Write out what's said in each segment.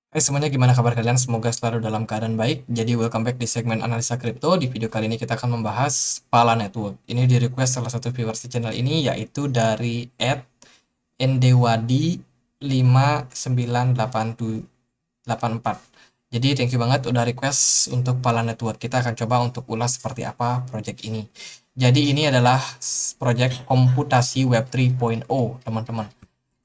Hai semuanya, gimana kabar kalian? Semoga selalu dalam keadaan baik. Jadi welcome back di segmen analisa kripto. Di video kali ini kita akan membahas Pala Network. Ini di request salah satu viewers di channel ini, yaitu dari @ndwadi 598784. Jadi thank you banget udah request untuk Pala Network. Kita akan coba untuk ulas seperti apa project ini. Jadi ini adalah project komputasi Web 3.0, teman-teman.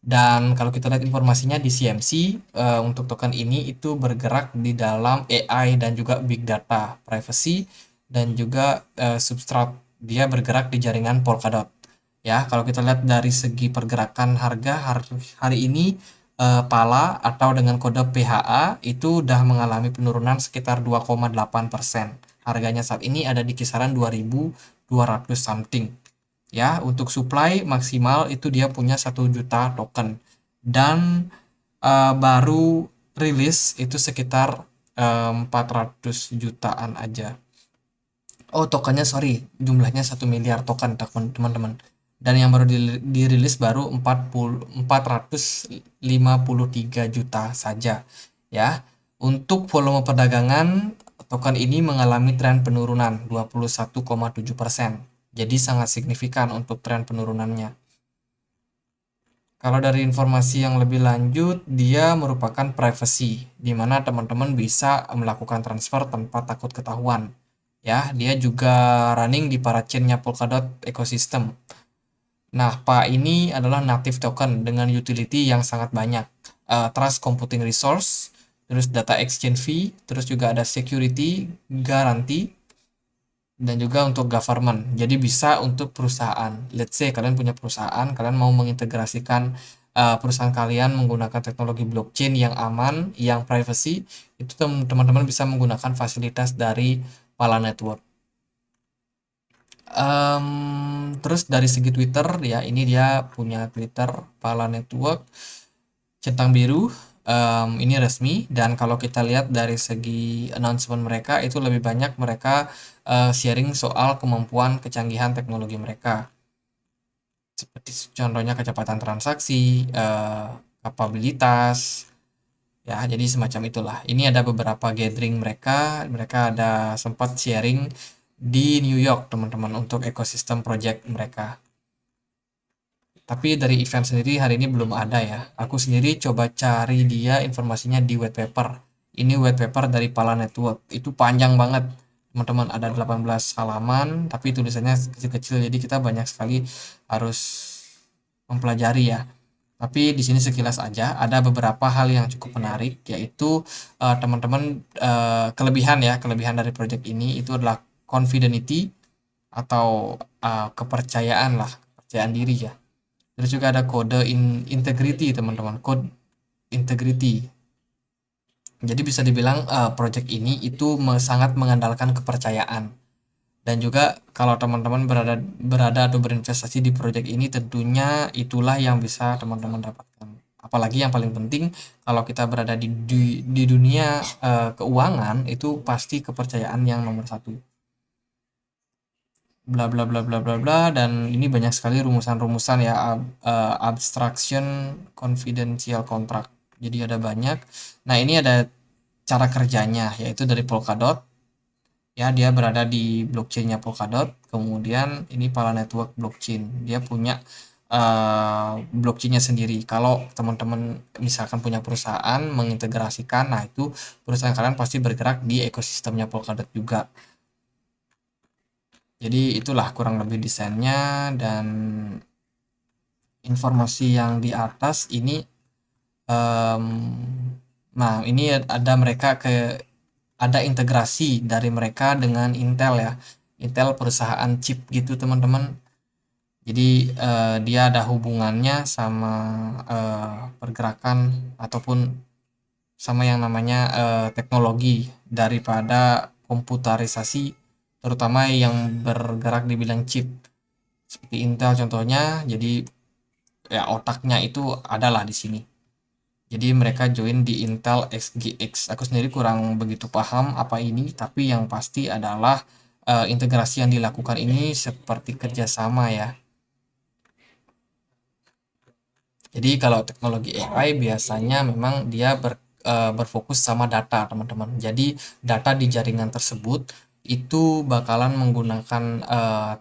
Dan kalau kita lihat informasinya di CMC, untuk token ini itu bergerak di dalam AI dan juga big data, privacy, dan juga substrat. Dia bergerak di jaringan Polkadot. Ya, kalau kita lihat dari segi pergerakan harga hari ini, Pala atau dengan kode PHA itu udah mengalami penurunan sekitar 2,8%. Harganya saat ini ada di kisaran 2.200 something. Ya, untuk supply maksimal itu dia punya 1 juta token, dan baru rilis itu sekitar 400 jutaan aja. Oh, tokennya sorry, jumlahnya 1 miliar token, teman-teman. Dan yang baru dirilis baru 453 juta saja. Ya, untuk volume perdagangan token ini mengalami tren penurunan 21,7%. Jadi sangat signifikan untuk tren penurunannya. Kalau dari informasi yang lebih lanjut, dia merupakan privacy, di mana teman-teman bisa melakukan transfer tanpa takut ketahuan. Ya, dia juga running di para chainnya Polkadot ecosystem. Nah, PA ini adalah native token dengan utility yang sangat banyak. Trust Computing Resource, terus data exchange fee, terus juga ada security, guarantee, dan juga untuk government. Jadi bisa untuk perusahaan. Let's say kalian punya perusahaan, kalian mau mengintegrasikan perusahaan kalian menggunakan teknologi blockchain yang aman, yang privacy, itu teman-teman bisa menggunakan fasilitas dari Pala Network. Terus dari segi Twitter ya, ini dia punya Twitter Pala Network centang biru. Ini resmi, dan kalau kita lihat dari segi announcement mereka itu lebih banyak mereka sharing soal kemampuan kecanggihan teknologi mereka, seperti contohnya kecepatan transaksi, kapabilitas, ya jadi semacam itulah. Ini ada beberapa gathering mereka ada sempat sharing di New York, teman-teman, untuk ekosistem project mereka. Tapi dari event sendiri hari ini belum ada ya. Aku sendiri coba cari dia informasinya di white paper. Ini white paper dari Pala Network. Itu panjang banget, teman-teman. Ada 18 halaman, tapi tulisannya kecil-kecil. Jadi kita banyak sekali harus mempelajari ya. Tapi di sini sekilas aja ada beberapa hal yang cukup menarik, yaitu teman-teman, kelebihan dari project ini itu adalah confidentity atau kepercayaan lah, kepercayaan diri ya. Terus juga ada kode integrity, teman-teman, code integrity. Jadi bisa dibilang project ini itu sangat mengandalkan kepercayaan. Dan juga kalau teman-teman berada berada atau berinvestasi di project ini, tentunya itulah yang bisa teman-teman dapatkan. Apalagi yang paling penting kalau kita berada di dunia keuangan, itu pasti kepercayaan yang nomor satu. Bla bla bla bla bla bla, dan ini banyak sekali rumusan-rumusan ya, abstraction confidential contract. Jadi ada banyak. Nah, ini ada cara kerjanya, yaitu dari Polkadot. Ya, dia berada di blockchainnya Polkadot. Kemudian ini Pala Network blockchain, dia punya blockchainnya sendiri. Kalau teman-teman misalkan punya perusahaan mengintegrasikan, nah itu perusahaan kalian pasti bergerak di ekosistemnya Polkadot juga. Jadi itulah kurang lebih desainnya, dan informasi yang di atas ini. em, nah, ini ada integrasi dari mereka dengan Intel ya. Intel perusahaan chip gitu, teman-teman. Jadi dia ada hubungannya sama pergerakan ataupun sama yang namanya teknologi daripada komputarisasi, terutama yang bergerak di bidang chip seperti Intel contohnya. Jadi ya otaknya itu adalah di sini. Jadi mereka join di Intel XGX. Aku sendiri kurang begitu paham apa ini, tapi yang pasti adalah integrasi yang dilakukan ini seperti kerjasama ya. Jadi kalau teknologi AI biasanya memang dia berfokus sama data, teman-teman. Jadi data di jaringan tersebut itu bakalan menggunakan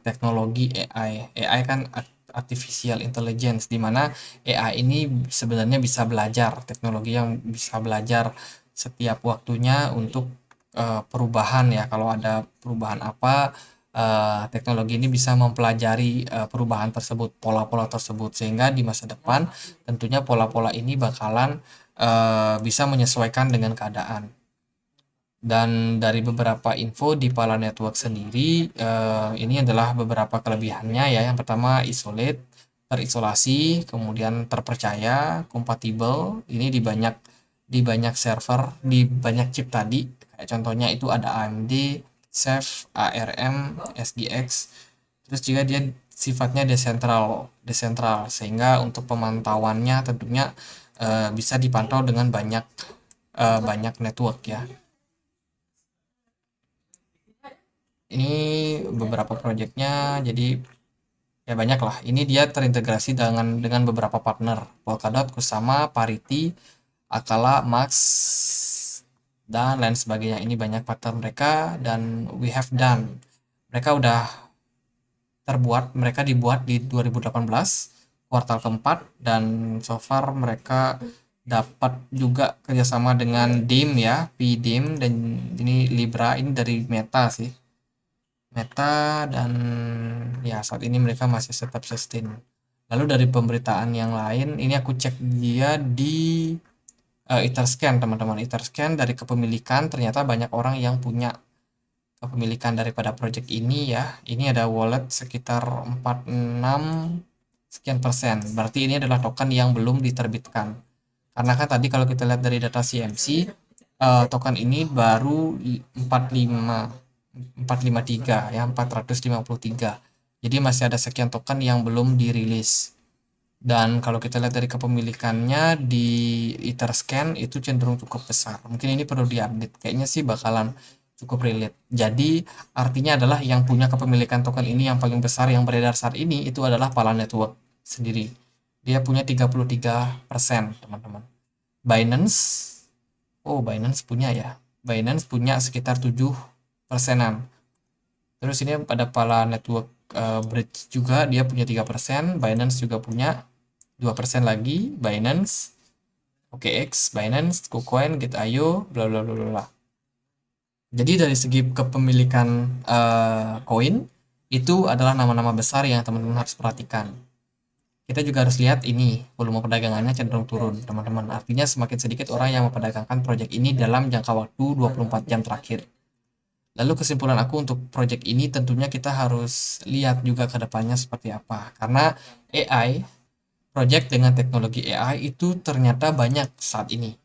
teknologi AI. AI kan artificial intelligence, di mana AI ini sebenarnya bisa belajar, teknologi yang bisa belajar setiap waktunya untuk perubahan ya. Kalau ada perubahan apa, teknologi ini bisa mempelajari perubahan tersebut, pola-pola tersebut, sehingga di masa depan tentunya pola-pola ini bakalan bisa menyesuaikan dengan keadaan. Dan dari beberapa info di Pala Network sendiri, ini adalah beberapa kelebihannya ya. Yang pertama isolate, terisolasi, kemudian terpercaya, kompatibel. Ini di banyak server, di banyak chip tadi. Kayak contohnya itu ada AMD, Ceph, ARM, SGX. Terus juga dia sifatnya desentral, desentral sehingga untuk pemantauannya tentunya bisa dipantau dengan banyak network ya. Ini beberapa proyeknya, jadi ya banyak lah. Ini dia terintegrasi dengan beberapa partner, Polkadot, Kusama, Parity, Akala, Max, dan lain sebagainya. Ini banyak partner mereka, dan we have done. Mereka udah mereka dibuat di 2018 kuartal keempat, dan so far mereka dapat juga kerjasama dengan DIM ya, PDIM, dan ini Libra, ini dari Meta sih. Meta, dan ya saat ini mereka masih tetap sustain. Lalu dari pemberitaan yang lain, ini aku cek dia di Etherscan, teman-teman. Etherscan dari kepemilikan, ternyata banyak orang yang punya kepemilikan daripada project ini ya. Ini ada wallet sekitar 46 sekian persen. Berarti ini adalah token yang belum diterbitkan. Karena kan tadi kalau kita lihat dari data CMC, token ini baru 453 ya, 453. Jadi masih ada sekian token yang belum dirilis. Dan kalau kita lihat dari kepemilikannya di Etherscan itu cenderung cukup besar. Mungkin ini perlu diupdate. Kayaknya sih bakalan cukup relate. Jadi artinya adalah yang punya kepemilikan token ini yang paling besar yang beredar saat ini itu adalah Pala Network sendiri. Dia punya 33%, teman-teman. Binance, Binance punya ya. Binance punya sekitar 7%-an. Terus ini pada Pala Network Bridge juga dia punya 3%, Binance juga punya 2% lagi, Binance, OKX, Binance, KuCoin, Gate.io, bla bla bla bla. Jadi dari segi kepemilikan koin itu adalah nama-nama besar yang teman-teman harus perhatikan. Kita juga harus lihat ini volume perdagangannya cenderung turun, teman-teman. Artinya semakin sedikit orang yang memperdagangkan proyek ini dalam jangka waktu 24 jam terakhir. Lalu kesimpulan aku untuk proyek ini tentunya kita harus lihat juga ke depannya seperti apa. Karena AI, proyek dengan teknologi AI itu ternyata banyak saat ini.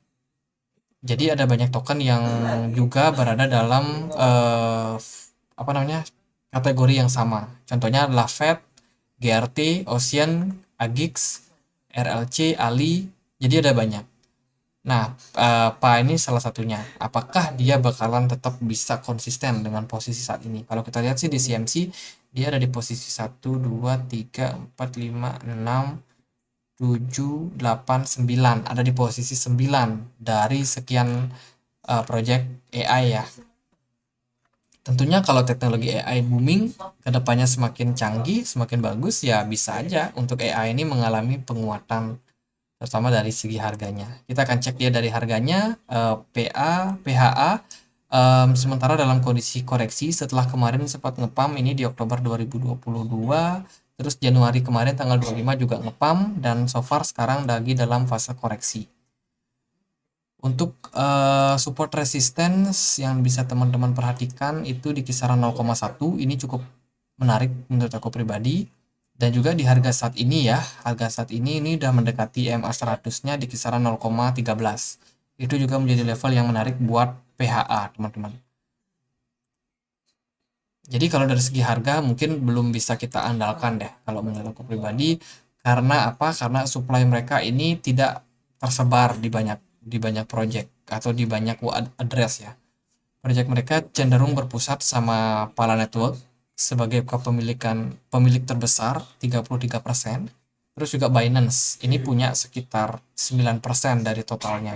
Jadi ada banyak token yang juga berada dalam apa namanya, kategori yang sama. Contohnya adalah FED, GRT, Ocean, Agix, RLC, Ali. Jadi ada banyak. Nah, ini salah satunya. Apakah dia bakalan tetap bisa konsisten dengan posisi saat ini? Kalau kita lihat sih di CMC, dia ada di posisi 1, 2, 3, 4, 5, 6, 7, 8, 9. Ada di posisi 9 dari sekian project AI ya. Tentunya kalau teknologi AI booming, kedepannya semakin canggih, semakin bagus, ya bisa aja untuk AI ini mengalami penguatan, terutama dari segi harganya. Kita akan cek dia dari harganya, PA, PHA, sementara dalam kondisi koreksi setelah kemarin sempat ngepam ini di Oktober 2022, terus Januari kemarin tanggal 25 juga ngepam, dan so far sekarang lagi dalam fase koreksi. Untuk support resistance yang bisa teman-teman perhatikan itu di kisaran 0,1, ini cukup menarik menurut aku pribadi. Dan juga di harga saat ini ya, harga saat ini udah mendekati EMA 100-nya di kisaran 0,13. Itu juga menjadi level yang menarik buat PHA, teman-teman. Jadi kalau dari segi harga mungkin belum bisa kita andalkan deh kalau menurut aku pribadi. Karena apa? Karena supply mereka ini tidak tersebar di banyak project atau di banyak address ya. Project mereka cenderung berpusat sama Pala Network sebagai pemilik terbesar 33%. Terus juga Binance ini punya sekitar 9% dari totalnya.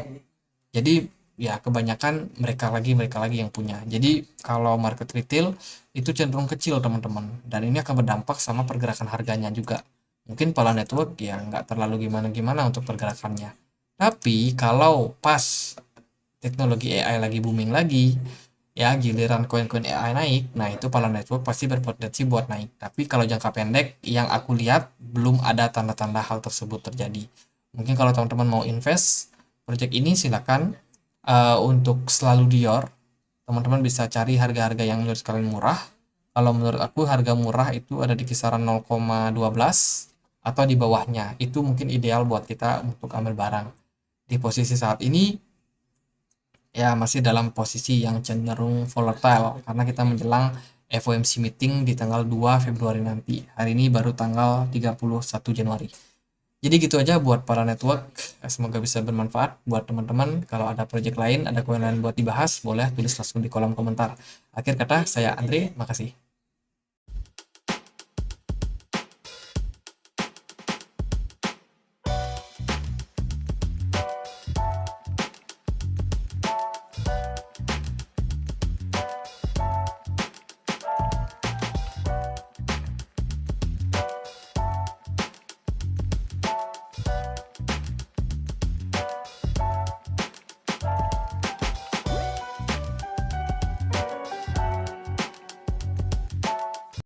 Jadi ya kebanyakan mereka lagi yang punya. Jadi kalau market retail itu cenderung kecil teman-teman, dan ini akan berdampak sama pergerakan harganya juga. Mungkin Pala Network ya nggak terlalu gimana-gimana untuk pergerakannya. Tapi kalau pas teknologi AI lagi booming lagi, ya giliran koin-koin AI naik, nah itu Pala Network pasti berpotensi buat naik. Tapi kalau jangka pendek yang aku lihat belum ada tanda-tanda hal tersebut terjadi. Mungkin kalau teman-teman mau invest project ini silakan. Untuk selalu Dior, teman-teman bisa cari harga-harga yang menurut kalian murah. Kalau menurut aku harga murah itu ada di kisaran 0,12 atau di bawahnya. Itu mungkin ideal buat kita untuk ambil barang. Di posisi saat ini ya masih dalam posisi yang cenderung volatile karena kita menjelang FOMC meeting di tanggal 2 Februari nanti. Hari ini baru tanggal 31 Januari. Jadi gitu aja buat para network. Semoga bisa bermanfaat buat teman-teman. Kalau ada project lain, ada koin lain buat dibahas, boleh tulis langsung di kolom komentar. Akhir kata, saya Andre, makasih.